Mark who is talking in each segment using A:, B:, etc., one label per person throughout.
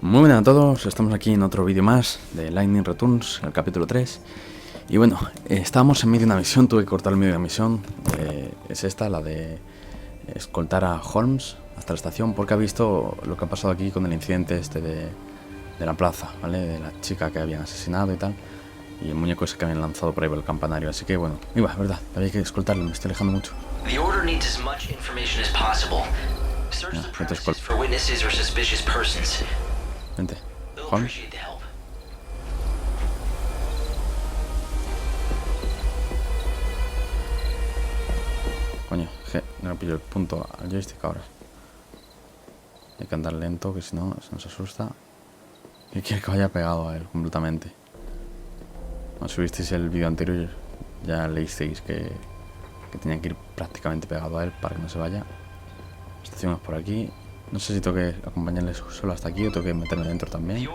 A: Muy buenas a todos, estamos aquí en otro vídeo más de Lightning Returns, el capítulo 3. Y bueno, estábamos en medio de una misión, tuve que cortar el medio de la misión. Es esta, la de escoltar a Holmes hasta la estación, porque ha visto lo que ha pasado aquí con el incidente este de la plaza, ¿vale? De la chica que habían asesinado y tal. Y el muñeco ese que habían lanzado por ahí por el campanario, así que bueno, iba, es verdad, había que escoltarlo, me estoy alejando mucho. Vente, Holmes. Coño, no pillo el punto al joystick ahora. Hay que andar lento, que si no se nos asusta. Y quiere que vaya pegado a él completamente. Cuando subisteis el vídeo anterior ya leísteis que tenía que ir prácticamente pegado a él para que no se vaya. La estación es por aquí. No sé si tengo que acompañarle solo hasta aquí o tengo que meterme dentro también.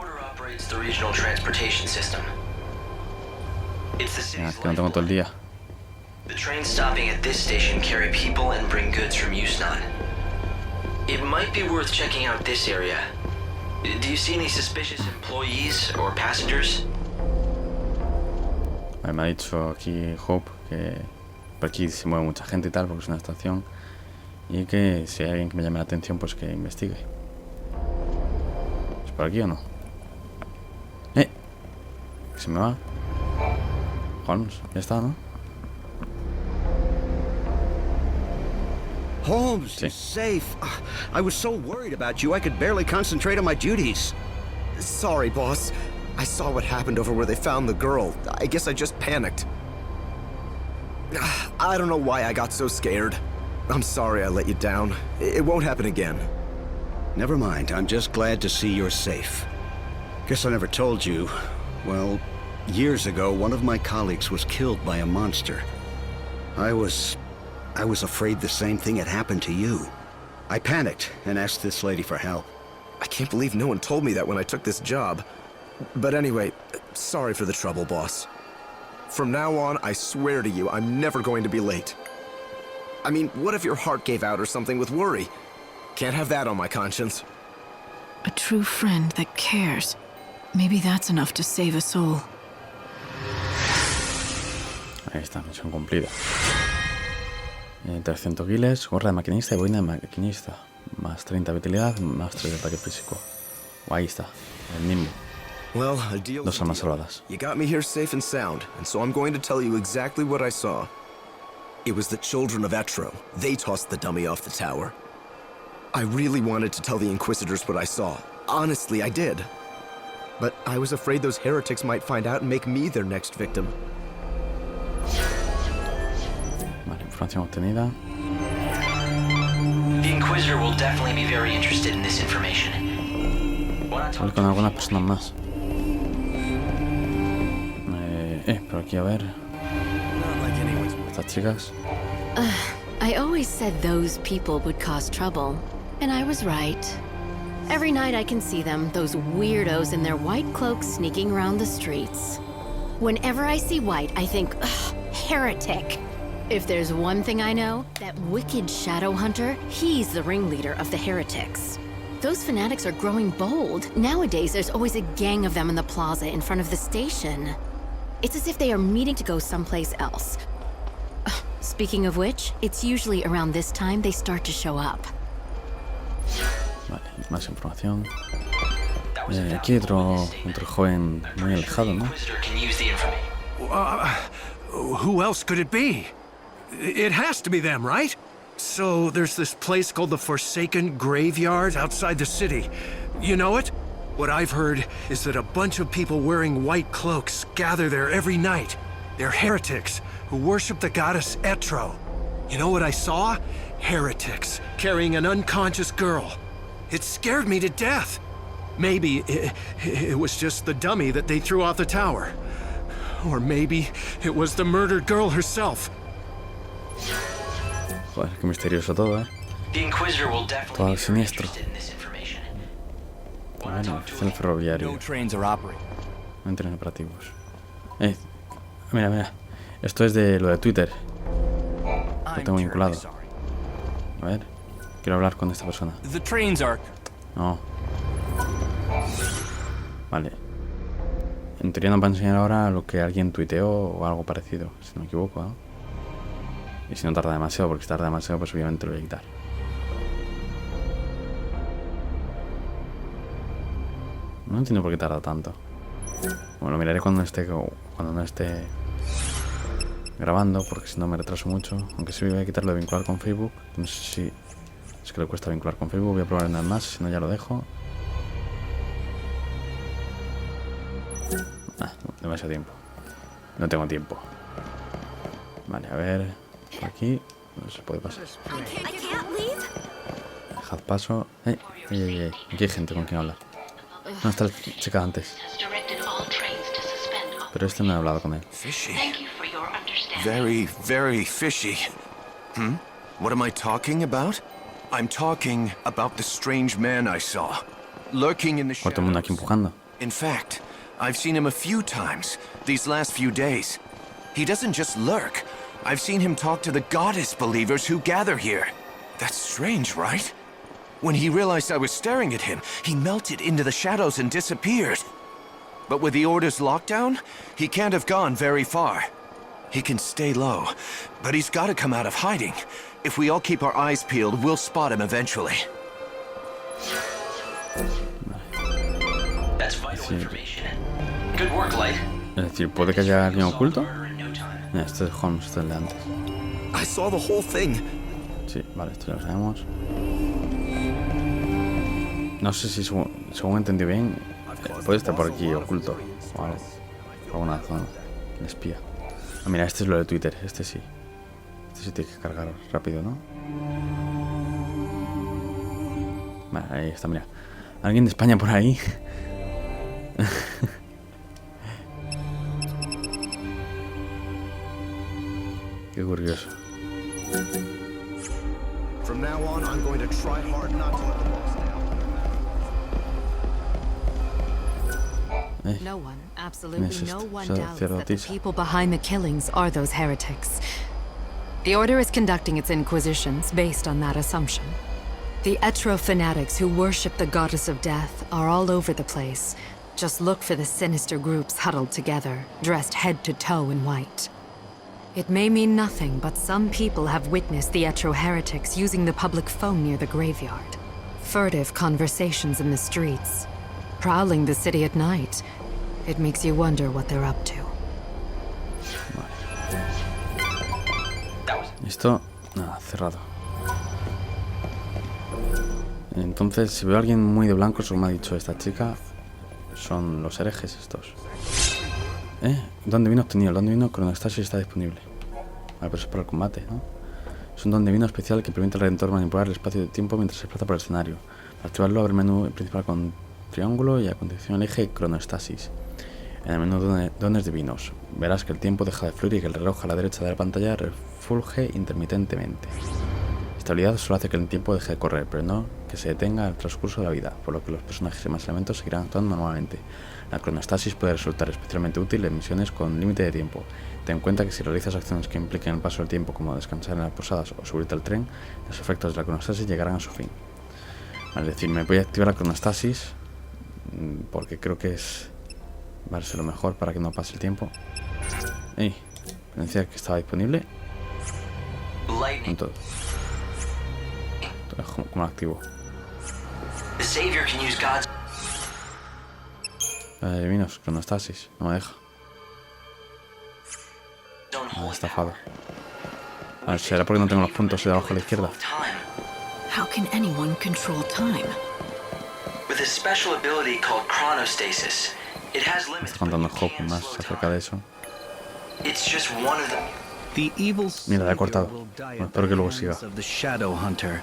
A: Venga, que no tengo todo el día.
B: The trains stopping at this station carry people and bring goods from Yusnan. It might be worth checking out this area. Do you see any suspicious employees or passengers?
A: Me ha dicho aquí Hope que por aquí se mueve mucha gente y tal, porque es una estación. Y que si hay alguien que me llame la atención, pues que investigue. ¿Es por aquí o no? ¡Que se me va! Holmes, ya está, ¿no?
C: Holmes, you're safe. I was so worried about you, I could barely concentrate on my duties.
D: Sorry, boss. I saw what happened over where they found the girl. I guess I just panicked. I don't know why I got so scared. I'm sorry I let you down. It won't happen again.
C: Never mind, I'm just glad to see you're safe. Guess I never told you. Well, years ago, one of my colleagues was killed by a monster. I was afraid the same thing had happened to you. I panicked and asked this lady for help.
D: I can't believe no one told me that when I took this job. But anyway, sorry for the trouble, boss. From now on, I swear to you, I'm never going to be late. I mean, what if your heart gave out or something with worry? Can't have that on my conscience.
E: A true friend that cares. Maybe that's enough to save a soul.
A: Ahí está, misión cumplida. 300 guiles, gorra de maquinista y boina de maquinista. Más 30 de vitalidad, más 3 de ataque físico. Ahí está, el mismo.
D: Well, a deal.
A: Dos almas salvadas.
D: You got me here safe and sound, and so I'm going to tell you exactly what I saw. It was the children of Etro. They tossed the dummy off the tower. I really wanted to tell the Inquisitors what I saw. Honestly, I did. But I was afraid those heretics might find out and make me their next victim.
A: Vale, información obtenida.
B: The Inquisitor will definitely be very interested in this information.
A: Voy con algunas personas más. Por aquí a ver. Estas chicas.
F: I always said those people would cause trouble, and I was right. Every night I can see them, those weirdos in their white cloaks sneaking around the streets. Whenever I see white, I think, ugh, heretic. If there's one thing I know, that wicked shadow hunter, he's the ringleader of the heretics. Those fanatics are growing bold. Nowadays, there's always a gang of them in the plaza in front of the station. It's as if they are meeting to go someplace else. Speaking of which, it's usually around this time they start to show up.
A: Vale, más información. Aquí otro joven muy alejado, ¿no?
G: Who else could it be? It has to be them, right? So there's this place called the Forsaken Graveyard outside the city. You know it? What I've heard is that a bunch of people wearing white cloaks gather there every night. They're heretics who worship the goddess Etro. You know what I saw? Heretics carrying an unconscious girl. It scared me to death. Maybe it was just the dummy that they threw off the tower. Or maybe it was the murdered girl herself.
A: Joder, qué misterioso todo, ¿eh? Todo siniestro. Bueno, oficial ferroviario. No entren operativos. Mira. Esto es de lo de Twitter. Lo tengo vinculado. A ver. Quiero hablar con esta persona. No. Vale. En teoría nos va a enseñar ahora lo que alguien tuiteó o algo parecido, si no me equivoco, ¿no? Y si no tarda demasiado, porque si tarda demasiado, pues obviamente lo voy a quitar. No entiendo por qué tarda tanto. Bueno, lo miraré cuando no esté grabando, porque si no me retraso mucho. Aunque sí voy a quitarlo de vincular con Facebook. No sé si es que le cuesta vincular con Facebook. Voy a probar una vez más, si no ya lo dejo. Demasiado tiempo. No tengo tiempo. Vale, a ver. Por aquí. No se puede pasar. Dejad paso. Aquí hay gente con quien hablar. No está la chica de antes. Pero este no he hablado con él.
D: Fishy. Very, very fishy. What am I talking about? I'm talking about the strange man I saw, lurking in the
A: Por todo el mundo aquí
D: shadows.
A: empujando.
D: In fact, I've seen him a few times these last few days. He doesn't just lurk. I've seen him talk to the goddess believers who gather here. That's strange, right? When he realized I was staring at him, he melted into the shadows and disappeared. But with the Order's lockdown, he can't have gone very far. He can stay low, but he's got to come out of hiding. If we all keep our eyes peeled, we'll spot him eventually.
B: That's vital information. Good work, Light.
A: Es decir, ¿puede que haya alguien oculto? Mira, este es Holmes, este es el de antes.
D: I saw the whole thing.
A: Sí, vale, esto ya lo sabemos. No sé si según entendí bien, puede estar por aquí oculto o algo. Por alguna zona. El espía. Ah, mira, este es lo de Twitter, este sí. Este sí tiene que cargar rápido, ¿no? Vale, ahí está, mira. ¿Alguien de España por ahí? Qué curioso.
D: From now on, I'm going to try hard not to let the boss down.
H: No one, absolutely
A: es
H: no
A: esto?
H: one
A: Esa
H: doubts that the
A: sacerdotisa.
H: people behind the killings are those heretics. The Order is conducting its inquisitions based on that assumption. The Etro fanatics who worship the goddess of death are all over the place. Just look for the sinister groups huddled together, dressed head to toe in white. It may mean nothing, but some people have witnessed the Etro heretics using the public phone near the graveyard. Furtive conversations in the streets. Prowling the city at night. It makes you wonder what they're up to.
A: Esto, nada, cerrado. Entonces, si veo a alguien muy de blanco, según me ha dicho esta chica, son los herejes estos. Don divino obtenido. El don divino cronostasis está disponible. Vale, pero eso es para el combate, ¿no? Es un don divino especial que permite al Redentor manipular el espacio de tiempo mientras se desplaza por el escenario. Para activarlo, abre el menú principal con triángulo y a continuación elige cronostasis. En el menú dones divinos, verás que el tiempo deja de fluir y que el reloj a la derecha de la pantalla refulge intermitentemente. Esta habilidad solo hace que el tiempo deje de correr, pero no que se detenga el transcurso de la vida, por lo que los personajes y demás elementos seguirán actuando normalmente. La cronostasis puede resultar especialmente útil en misiones con límite de tiempo. Ten en cuenta que si realizas acciones que impliquen el paso del tiempo, como descansar en las posadas o subirte al tren, los efectos de la cronostasis llegarán a su fin. Vale, es decir, me voy a activar la cronostasis porque creo que va a ser lo mejor para que no pase el tiempo. Me decía que estaba disponible. Con todo. Como lo activo.
B: The Savior can use God's.
A: Divinos, cronostasis. No me deja.
B: Don't
A: Me ha
B: hold
A: estafado. A ver, será porque no tengo los puntos de abajo a la izquierda.
B: time.
E: How can anyone control time?
B: With a special ability called chronostasis, it has limits.
A: Está contando
B: but you
A: Hope
B: can
A: más
B: slow
A: acerca de eso.
B: time. It's just one of them.
C: The evil
A: Mira, la he
C: savior
A: cortado.
C: will die
A: Bueno,
C: at
A: espero que
C: the
A: luego
C: hands
A: siga.
C: of the Shadow Hunter.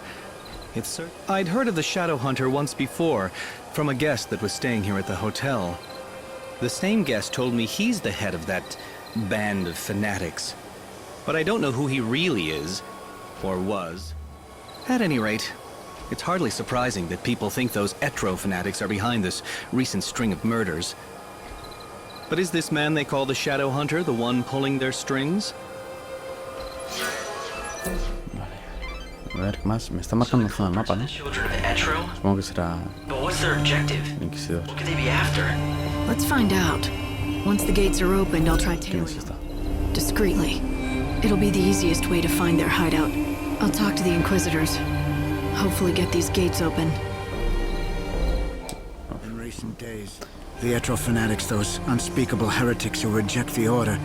C: I'd heard of the Shadow Hunter once before, from a guest that was staying here at the hotel. The same guest told me he's the head of that band of fanatics. But I don't know who he really is, or was. At any rate, it's hardly surprising that people think those Etro fanatics are behind this recent string of murders. But is this man they call the Shadow Hunter the one pulling their strings?
A: A ver, ¿qué más? Me está marcando una zona del mapa, ¿no? Supongo que será el Inquisidor.
E: Let's find out. Once the gates are opened, I'll try
A: ¿Quién es
E: tailing
A: esta?
E: discreetly. It'll be the easiest way to find their hideout. I'll talk to the Inquisitors. Hopefully get these gates open.
I: In recent days, the Etro fanatics, those unspeakable heretics who reject the Order,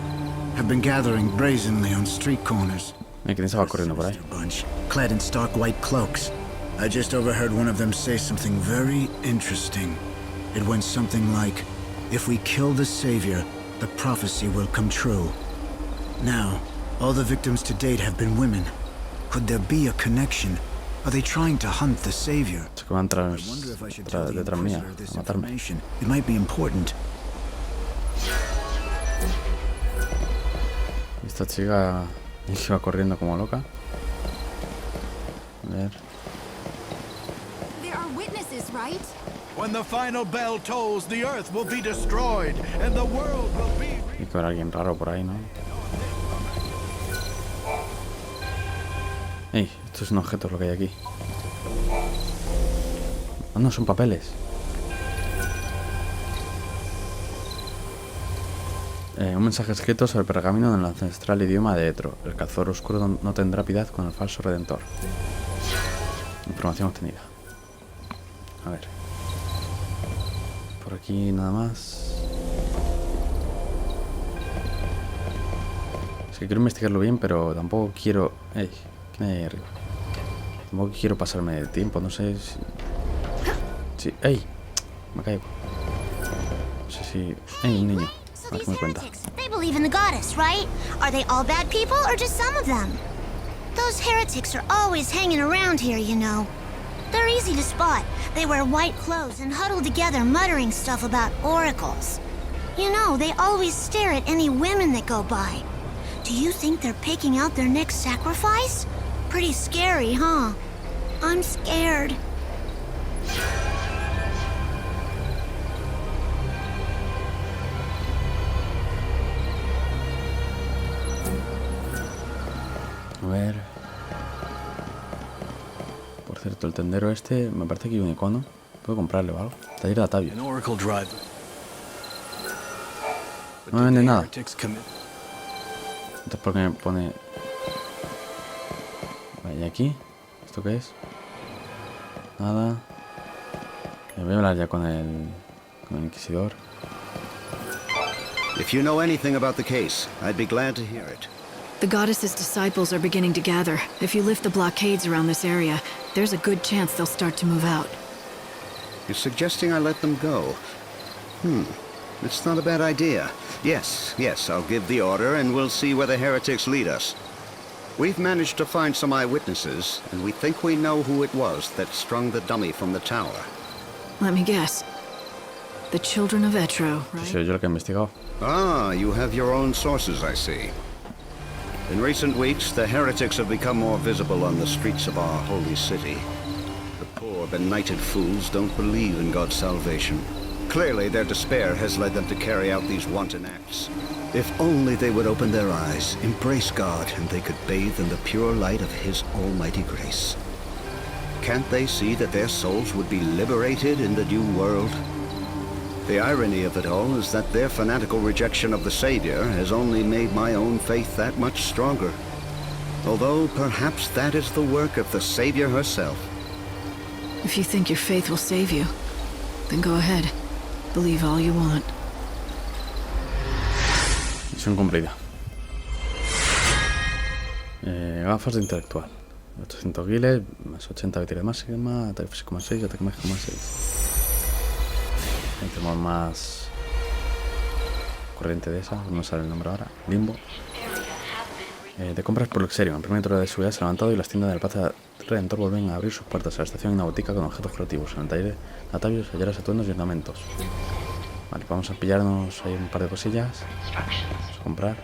I: have been gathering brazenly on street corners.
A: ¿Quién estaba corriendo por ahí?
I: Bunch, clad in stark white cloaks. I just overheard one of them say something very interesting. It went something like, if we kill the Savior, the prophecy will come true. Now, all the victims to date have been women. Could there be a connection? Are they trying to hunt the Savior?
A: Es que van
I: I wonder if I should tell the
A: detrás mía
I: Inquisitor this
A: a matarme.
I: information. It might be important.
A: Esta chica iba corriendo como loca. A ver.
J: There are witnesses, right?
K: When the final bell tolls, the earth will be destroyed, and the world will be...
A: Hay que ver a alguien raro por ahí, ¿no? Ey, esto es un objeto lo que hay aquí. Ah, no, son papeles. Un mensaje escrito sobre el pergamino en el ancestral idioma de Etro. El cazador oscuro no tendrá piedad con el falso redentor. Información obtenida. A ver. Por aquí nada más. Es que quiero investigarlo bien, pero tampoco quiero... ¡Ey! ¿Quién hay ahí arriba? Tampoco quiero pasarme de tiempo, no sé si... Sí, ¡ey! Me caigo. No sé si... ¡Ey, un niño!
J: So
A: A ver
J: these
A: qué me cuenta.
J: heretics, they believe in the goddess, right? Are they all bad people or just some of them? Those heretics are always hanging around here, you know. They're easy to spot. They wear white clothes and huddle together muttering stuff about oracles. You know, they always stare at any women that go by. Do you think they're picking out their next sacrifice? Pretty scary, huh? I'm scared.
A: A ver. Por cierto, el tendero este, me parece que hay un icono. ¿Puedo comprarle o algo? Taller de atavios.
K: An oracle drive.
A: No me vende nada.
K: Heretics commit.
A: Entonces, ¿por qué me pone...? Vale, ¿y aquí? ¿Esto qué es? Nada. Voy a hablar ya con el Inquisidor.
C: If you know anything about the case, I'd be glad to hear it.
E: The goddess's disciples are beginning to gather. If you lift the blockades around this area, there's a good chance they'll start to move out.
C: You're suggesting I let them go? It's not a bad idea. Yes, I'll give the order and we'll see where the heretics lead us. We've managed to find some eyewitnesses, and we think we know who it was that strung the dummy from the tower.
E: Let me guess. The children of Etro,
A: Sí,
E: right?
A: soy yo el que he investigado.
C: Ah, you have your own sources, I see. In recent weeks, the heretics have become more visible on the streets of our holy city. The poor, benighted fools don't believe in God's salvation. Clearly, their despair has led them to carry out these wanton acts. If only they would open their eyes, embrace God, and they could bathe in the pure light of His almighty grace. Can't they see that their souls would be liberated in the new world? The irony of it all is that their fanatical rejection of the Savior has only made my own faith that much stronger. Although perhaps that is the work of the Savior herself.
E: If you think your faith will save you, then go ahead. Believe all you want.
A: Misión cumplida. Gafas de intelectual. 800 guiles, más 80 vitalidad máxima, ataque físico más 6, ataque mágico más 6. Tenemos más corriente de esa, no sale el nombre ahora. Limbo. De compras por Luxerio. El primer torre de seguridad se ha levantado y las tiendas del Plaza Redentor vuelven a abrir sus puertas. A la estación hay una botica con objetos creativos. En el taller de atavios, hallarás atuendos y ornamentos. Vale, vamos a pillarnos ahí un par de cosillas. Vamos a comprar.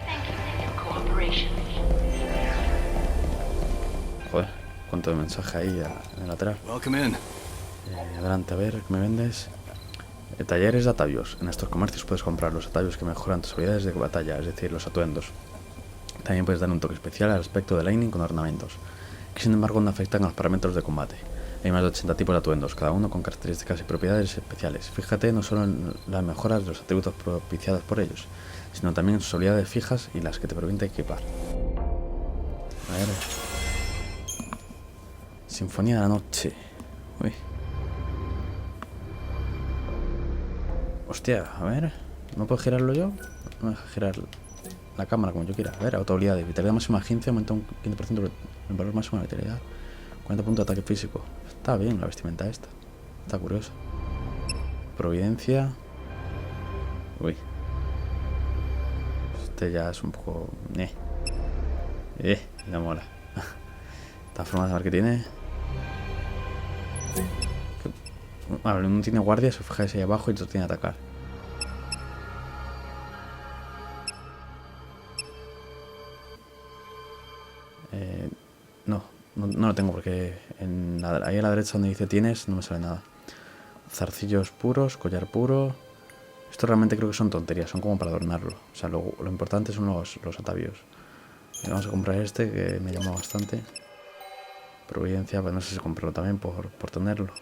A: Joder, cuánto de mensaje ahí en el lateral. Adelante, a ver, ¿qué me vendes? Talleres de atavios. En estos comercios puedes comprar los atavios que mejoran tus habilidades de batalla, es decir, los atuendos. También puedes dar un toque especial al aspecto de Lightning con ornamentos. que sin embargo no afectan a los parámetros de combate. Hay más de 80 tipos de atuendos, cada uno con características y propiedades especiales. Fíjate no solo en las mejoras de los atributos propiciados por ellos, sino también en sus habilidades fijas y las que te permite equipar. A ver. Sinfonía de la noche. Uy. Hostia, a ver. ¿No puedo girarlo yo? No me deja girar la cámara como yo quiera. A ver, auto-habilidad de vitalidad máxima 15, aumenta un 15% el valor máximo de vitalidad. 40 puntos de ataque físico. Está bien la vestimenta esta. Está curiosa. Providencia. Uy. Este ya es un poco... me mola. De todas formas, a ver qué tiene. Vale, uno tiene guardia, si os fijáis ahí abajo, y otro tiene atacar. No lo tengo porque ahí a la derecha donde dice tienes no me sale nada. Zarcillos puros, collar puro. Esto realmente creo que son tonterías, son como para adornarlo. O sea, lo importante son los atavíos. Y vamos a comprar este que me llama bastante. Providencia, pues no sé si comprarlo también por tenerlo.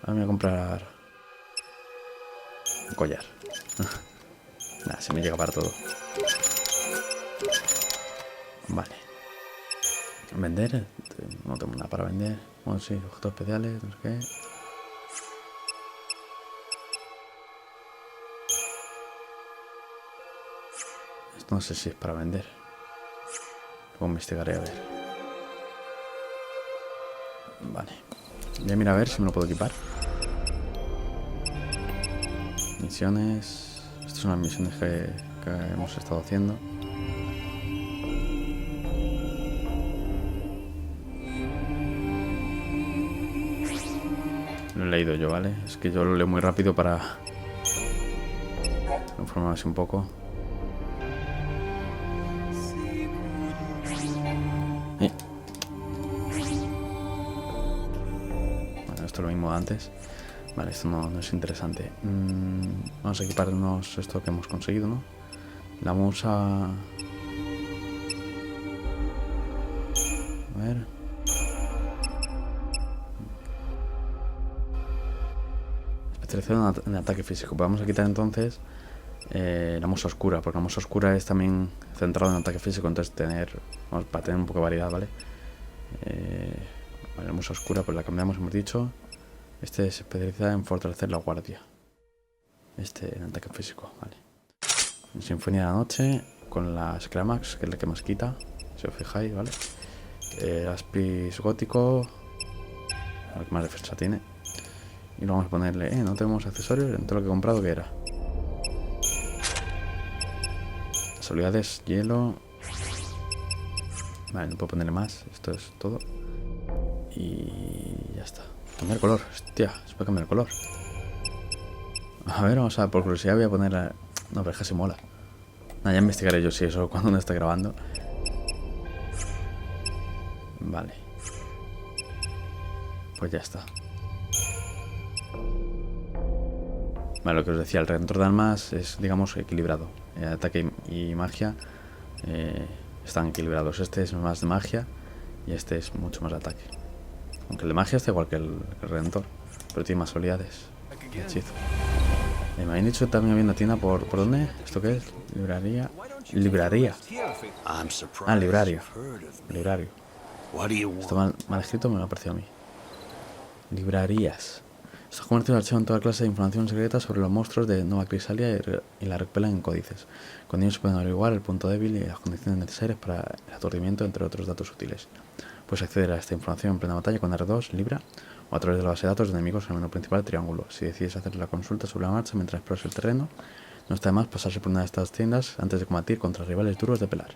A: Ahora me voy a comprar un collar. Nada, se me llega para todo. Vale. Vender, no tengo nada para vender. Bueno, sí, objetos especiales, no sé qué. Esto no sé si es para vender. Luego investigaré a ver. Vale. Voy a mirar a ver si me lo puedo equipar. Misiones. Estas son las misiones que hemos estado haciendo. Lo he leído yo, ¿vale? Es que yo lo leo muy rápido para informarme así un poco. Bueno, esto es lo mismo de antes. Vale, esto no es interesante. Vamos a equiparnos esto que hemos conseguido, ¿no? La musa... A ver... Especialización en ataque físico. Pues vamos a quitar entonces la musa oscura, porque la musa oscura es también centrada en ataque físico, entonces para tener un poco de variedad, ¿vale? Vale, la musa oscura pues la cambiamos, hemos dicho. Este es especializada en fortalecer la guardia. Este en ataque físico, vale. Sinfonía de la noche con la Scramax, que es la que más quita, si os fijáis, ¿vale? Aspis gótico, el que más defensa tiene. Y lo vamos a ponerle, no tenemos accesorios en todo lo que he comprado, que era. Las habilidades, hielo. Vale, no puedo ponerle más, esto es todo. Y ya está. Cambiar color, hostia, se puede cambiar el color. A ver, vamos a, por curiosidad voy a poner... No, pero es que se mola. Nada, ya investigaré yo si eso cuando no esté grabando. Vale. Pues ya está. Vale, lo que os decía, el Redentor de Almas es, digamos, equilibrado. Ataque y magia están equilibrados. Este es más de magia y este es mucho más de ataque. Aunque el de magia está igual que el Redentor, pero tiene más habilidades. Hechizo. Me habían dicho que también había una tienda por ¿dónde? ¿Esto qué es? Librería. Libraría. Ah, librario. Librario. Esto mal escrito me lo ha parecido a mí. Librarías. Estos comercios archivan toda clase de información secreta sobre los monstruos de Nova Crisalia y la recopilan en códices. Con ellos se pueden averiguar el punto débil y las condiciones necesarias para el aturdimiento, entre otros datos útiles. Puedes acceder a esta información en plena batalla con R2, Libra, o a través de la base de datos de enemigos en el menú principal Triángulo. Si decides hacer la consulta sobre la marcha mientras exploras el terreno, no está de más pasarse por una de estas tiendas antes de combatir contra rivales duros de pelar.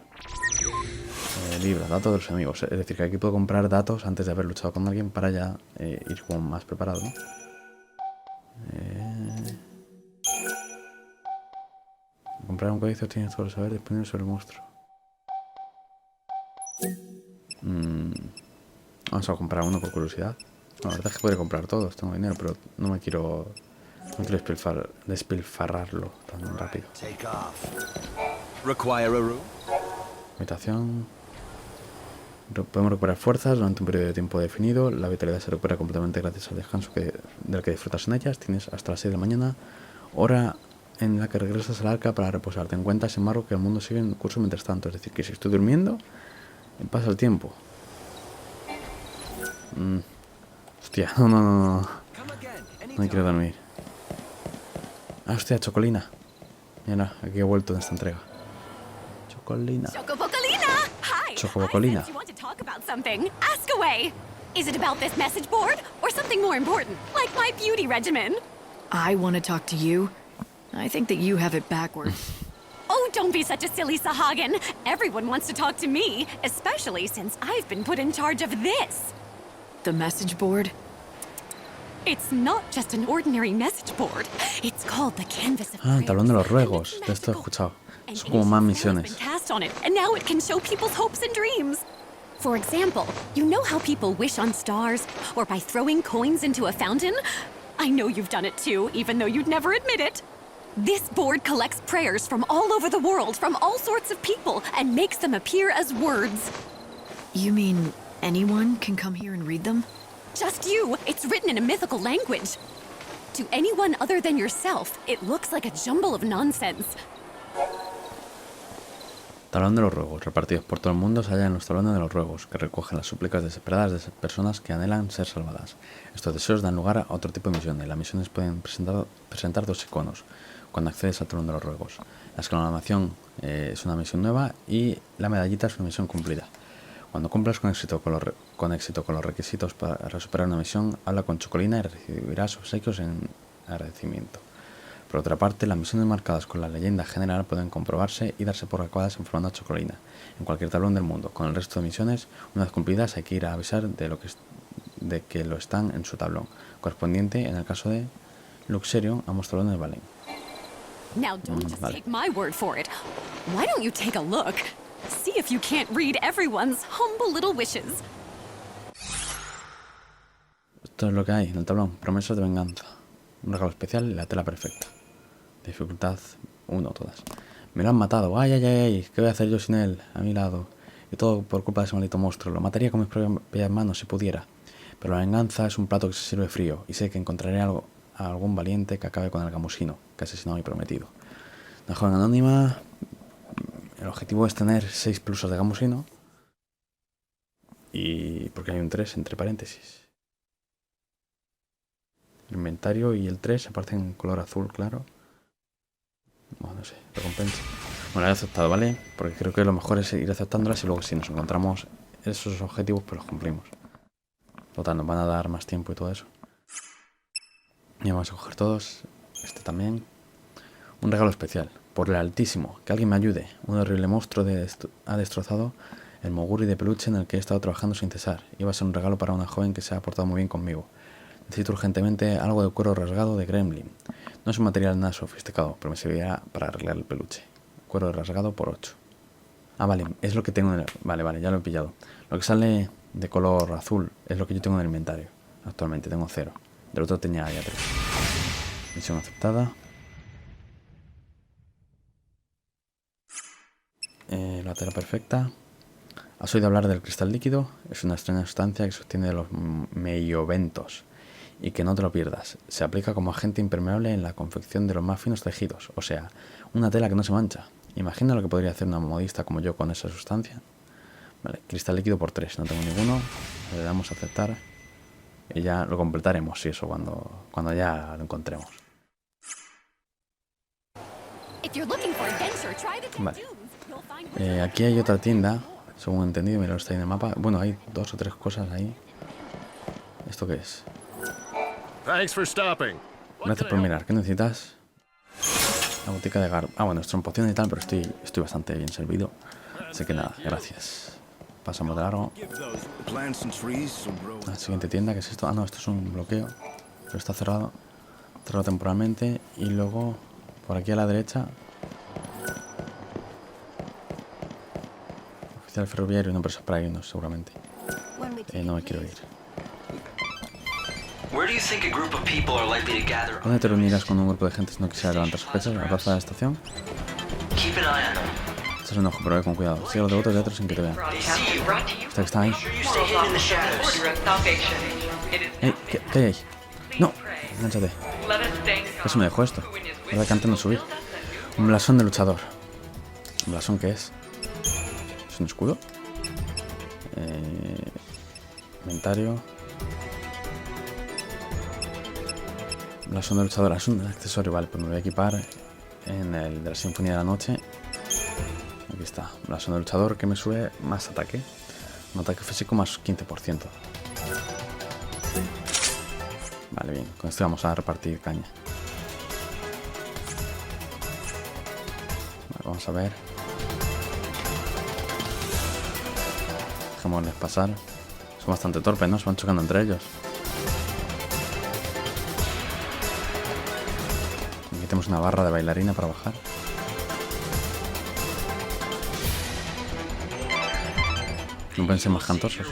A: Libra, datos de los enemigos. Es decir, que aquí puedo comprar datos antes de haber luchado con alguien para ya ir como más preparado, ¿no? Comprar un códice obtienes todo el saber disponible sobre el monstruo. Vamos a comprar uno por curiosidad. La verdad es que podría comprar todos, tengo dinero, pero no quiero despilfarrarlo tan rápido. Habitación. Podemos recuperar fuerzas durante un periodo de tiempo definido. La vitalidad se recupera completamente gracias al descanso del que disfrutas en ellas. Tienes hasta las 6 de la mañana, hora en la que regresas al arca para reposar. Ten en cuenta, sin embargo, que el mundo sigue en curso mientras tanto. Es decir, que si estoy durmiendo, pasa el tiempo. Hostia, no quiero dormir. Ah, hostia, Chocolina. Mira, aquí he vuelto en esta entrega. Chocolina. Chocobocolina.
L: You want to talk about something? Ask away. Is it about this message board or something more important, like my beauty regimen?
E: I want to talk to you. I think that you have it backwards.
L: Oh, don't be such a silly Sahagin. Everyone wants to talk to me, especially since I've been put in charge of this.
E: The message board?
L: It's not just an ordinary message board. It's called the Canvas of
A: El tablón de los ruegos. De esto he escuchado. Son como más misiones.
L: Cast on it, and now it can show people's hopes and dreams. For example, you know how people wish on stars, or by throwing coins into a fountain? I know you've done it too, even though you'd never admit it. This board collects prayers from all over the world, from all sorts of people, and makes them appear as words.
E: You mean anyone can come here and read them?
L: Just you. It's written in a mythical language. To anyone other than yourself, it looks like a jumble of nonsense.
A: Tablón de los ruegos. Repartidos por todo el mundo se hallan los talones de los ruegos, que recogen las súplicas desesperadas de personas que anhelan ser salvadas. Estos deseos dan lugar a otro tipo de misiones. Las misiones pueden presentar dos iconos cuando accedes al talón de los ruegos. La exclamación es una misión nueva y la medallita es una misión cumplida. Cuando cumplas con éxito con los requisitos para superar una misión, habla con Chocolina y recibirás obsequios en agradecimiento. Por otra parte, las misiones marcadas con la leyenda general pueden comprobarse y darse por acabadas informando a Chocolina en cualquier tablón del mundo. Con el resto de misiones, una vez cumplidas, hay que ir a avisar de que lo están en su tablón correspondiente. En el caso de Luxerion, ambos talones valen.
L: Now don't just take my word for it. Why don't you take a look? See if you can't read everyone's humble little wishes.
A: Esto es lo que hay en el tablón. Promesas de venganza. Un regalo especial y la tela perfecta. Dificultad 1 todas. Me lo han matado. Ay, ay, ay. ¿Qué voy a hacer yo sin él? A mi lado. Y todo por culpa de ese maldito monstruo. Lo mataría con mis propias manos si pudiera. Pero la venganza es un plato que se sirve frío. Y sé que encontraré a algún valiente que acabe con el gamusino que asesinó a mi prometido. Una joven anónima. El objetivo es tener 6 plusas de gamusino. Y porque hay un 3 entre paréntesis. El inventario y el 3 se aparecen en color azul claro. Bueno, no sé, recompensa. Bueno, he aceptado, ¿vale? Porque creo que lo mejor es ir aceptándolas y luego si nos encontramos esos objetivos, pues los cumplimos. Total, nos van a dar más tiempo y todo eso. Y vamos a coger todos. Este también. Un regalo especial. Por el Altísimo. Que alguien me ayude. Un horrible monstruo ha destrozado el moguri de peluche en el que he estado trabajando sin cesar. Iba a ser un regalo para una joven que se ha portado muy bien conmigo. Necesito urgentemente algo de cuero rasgado de gremlin. No es un material nada sofisticado, pero me servirá para arreglar el peluche. Cuero rasgado por 8. Ah, vale, es lo que tengo en el... Vale, ya lo he pillado. Lo que sale de color azul es lo que yo tengo en el inventario. Actualmente tengo 0. Del otro tenía ya 3. Misión aceptada. La tela perfecta. ¿Has oído hablar del cristal líquido? Es una extraña sustancia que se obtiene de los meioventos. Y que no te lo pierdas. Se aplica como agente impermeable en la confección de los más finos tejidos. O sea, una tela que no se mancha. Imagina lo que podría hacer una modista como yo con esa sustancia. Vale, cristal líquido por 3. No tengo ninguno. Le damos a aceptar. Y ya lo completaremos, si eso, cuando ya lo encontremos. Vale. Aquí hay otra tienda, según he entendido. Mira, está ahí en el mapa. Bueno, hay 2 o 3 cosas ahí. ¿Esto qué es? Gracias por mirar. ¿Qué necesitas? La botica de Gar... Ah, bueno, son pociones y tal, pero estoy bastante bien servido. Así que nada, gracias. Pasamos de largo. La siguiente tienda, ¿qué es esto? Ah, no, esto es un bloqueo. Pero está cerrado. Cerrado temporalmente. Y luego, por aquí a la derecha... Oficial ferroviario, no, pero es para irnos, seguramente. No me quiero ir. ¿Dónde te reunirás cuando un grupo de gente no quisiera levantar sospechas? ¿A la plaza de la estación? Estás en ojo, pero ve con cuidado. Sigue los devotos de otros sin que te vean. Hasta que están ahí. ¿Qué hay ahí? No, enganchate. Eso me dejó esto. Verdad que antes no subir. Un blasón de luchador. ¿Un blasón qué es? ¿Es un escudo? Inventario. Blasón de luchador. Es un accesorio, vale. Pues me voy a equipar en el de la Sinfonía de la Noche. Aquí está. Blasón de luchador que me sube más ataque. Un ataque físico más 15%. Vale, bien. Con esto vamos a repartir caña. Vale, vamos a ver. Dejémosles pasar. Son bastante torpes, ¿no? Se van chocando entre ellos. Aquí tenemos una barra de bailarina para bajar. No pueden ser más cantosos.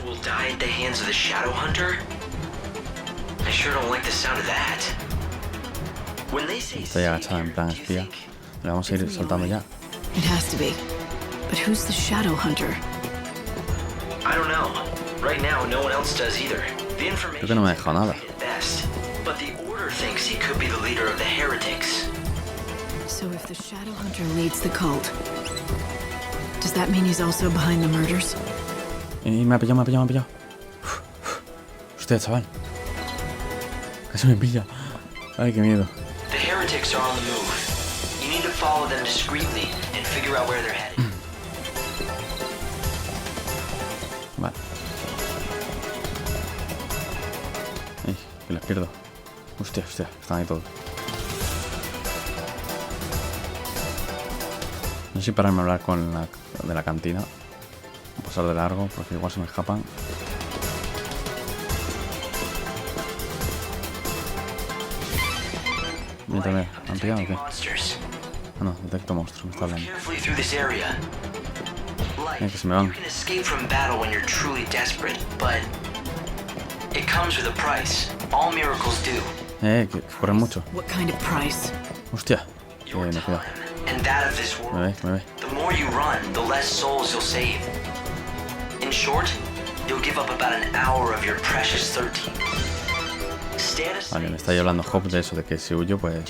A: Está ya agachada en plan espía. Le vamos a ir soltando ya.
E: It has to be. But who's the Shadow Hunter?
B: I don't know. Right now, no one else does either. The
A: Creo que no me ha dejado nada.
B: best, but the Order thinks he could be the leader of the heretics.
E: So if the Shadow Hunter leads the cult, does that mean he's also behind the murders?
A: Me ha pillado. Hostia, chaval. Casi me pilla. Ay, qué miedo.
B: The heretics are on the move. You need to follow them discreetly and figure out where they're headed.
A: Vale. Ay, que les pierdo. Hostia, están ahí todos. No sé si pararme a hablar con la de la cantina. Pasar de largo porque igual se me escapan. Mientras me han pillado o qué. Ah, no, detecto monstruos, me está hablando. Que se me van. Que corren mucho. Hostia, no, cuidado. Me ve.
B: The more you run, the less souls you'll save. In short, you'll give up about an hour of your precious 13.
A: Vale, me está ahí hablando Hop de eso, de que si huyo, pues...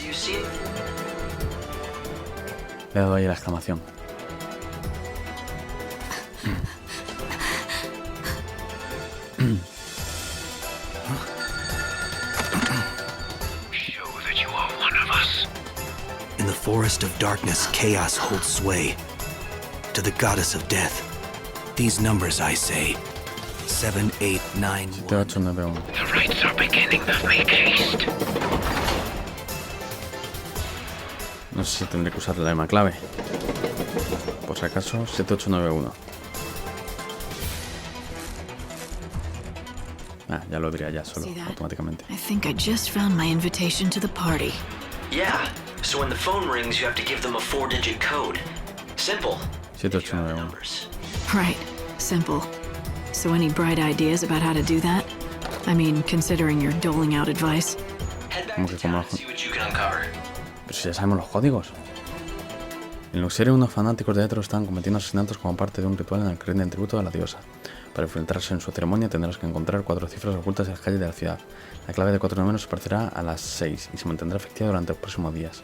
A: Le he dado ahí la exclamación.
D: In the forest of darkness, chaos holds sway. To the goddess of death, these numbers I say. 7, 8, 9, 1.
A: 7, 8, 9, 1.
K: The rites are beginning to make haste.
A: No sé si tendré que usar la misma clave. Por si acaso, 7891. Ah, ya lo diría ya solo, automáticamente.
E: I think I just found my invitation to the party.
B: Yeah, so when the phone rings, you have to give them a 4-digit code. Simple.
A: 7891.
E: Right, simple. So any bright ideas about how to do that? I mean, considering you're doling out advice.
A: ¿Cómo que cómo? Pero si ya sabemos los códigos. En Luxeria, unos fanáticos de Etro están cometiendo asesinatos como parte de un ritual en el que rinden tributo a la diosa. Para infiltrarse en su ceremonia tendrás que encontrar 4 cifras ocultas en las calles de la ciudad. La clave de 4 números aparecerá a las 6 y se mantendrá efectiva durante los próximos días.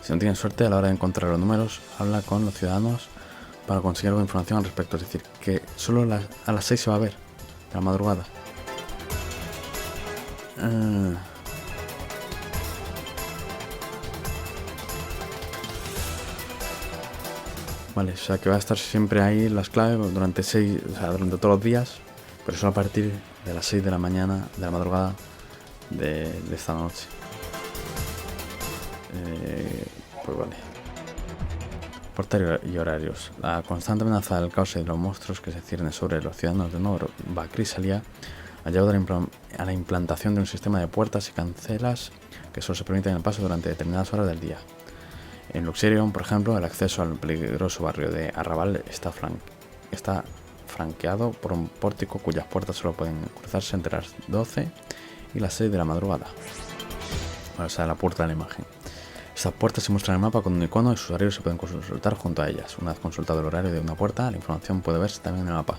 A: Si no tienes suerte a la hora de encontrar los números, habla con los ciudadanos para conseguir algo de información al respecto. Es decir, que solo a las 6 se va a ver, de la madrugada. Vale, o sea que va a estar siempre ahí las claves durante 6, o sea, durante todos los días, pero solo a partir de las 6 de la mañana, de la madrugada de esta noche. Pues vale. Portal y horarios. La constante amenaza del caos y de los monstruos que se ciernen sobre los ciudadanos de Nova Crisalia ha llevado a la implantación de un sistema de puertas y cancelas que solo se permiten el paso durante determinadas horas del día. En Luxerion, por ejemplo, el acceso al peligroso barrio de Arrabal está franqueado por un pórtico cuyas puertas solo pueden cruzarse entre las 12 y las 6 de la madrugada. O sea, la puerta de la imagen. Estas puertas se muestran en el mapa con un icono y sus horarios se pueden consultar junto a ellas. Una vez consultado el horario de una puerta, la información puede verse también en el mapa.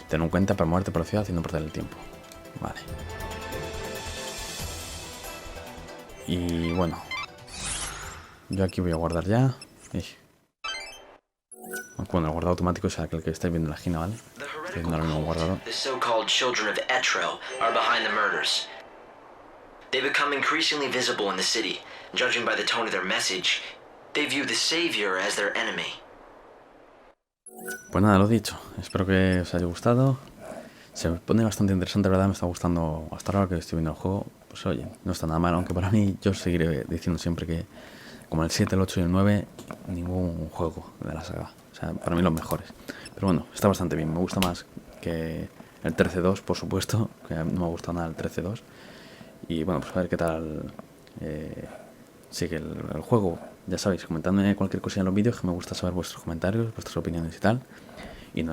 A: Ten en cuenta para moverte por la ciudad y no perder el tiempo. Vale. Y bueno, yo aquí voy a guardar ya. Bueno, el guardado automático es aquel que estáis viendo en la esquina, ¿vale? Estoy viendo ahora mismo guardado.
B: The so-called children of Etro are behind the murders. They become increasingly visible in the city. Judging by the tone of their message, they view the Savior as their enemy.
A: Pues nada, lo dicho. Espero que os haya gustado. Se pone bastante interesante, ¿verdad? Me está gustando hasta ahora que estoy viendo el juego. Pues oye, no está nada mal, aunque para mí yo seguiré diciendo siempre que como el 7, el 8 y el 9, ningún juego de la saga. O sea, para mí los mejores. Pero bueno, está bastante bien. Me gusta más que el 13-2, por supuesto, que no me ha gustado nada el 13-2. Y bueno, pues a ver qué tal sigue el juego. Ya sabéis, comentadme cualquier cosa en los vídeos, que me gusta saber vuestros comentarios, vuestras opiniones y tal.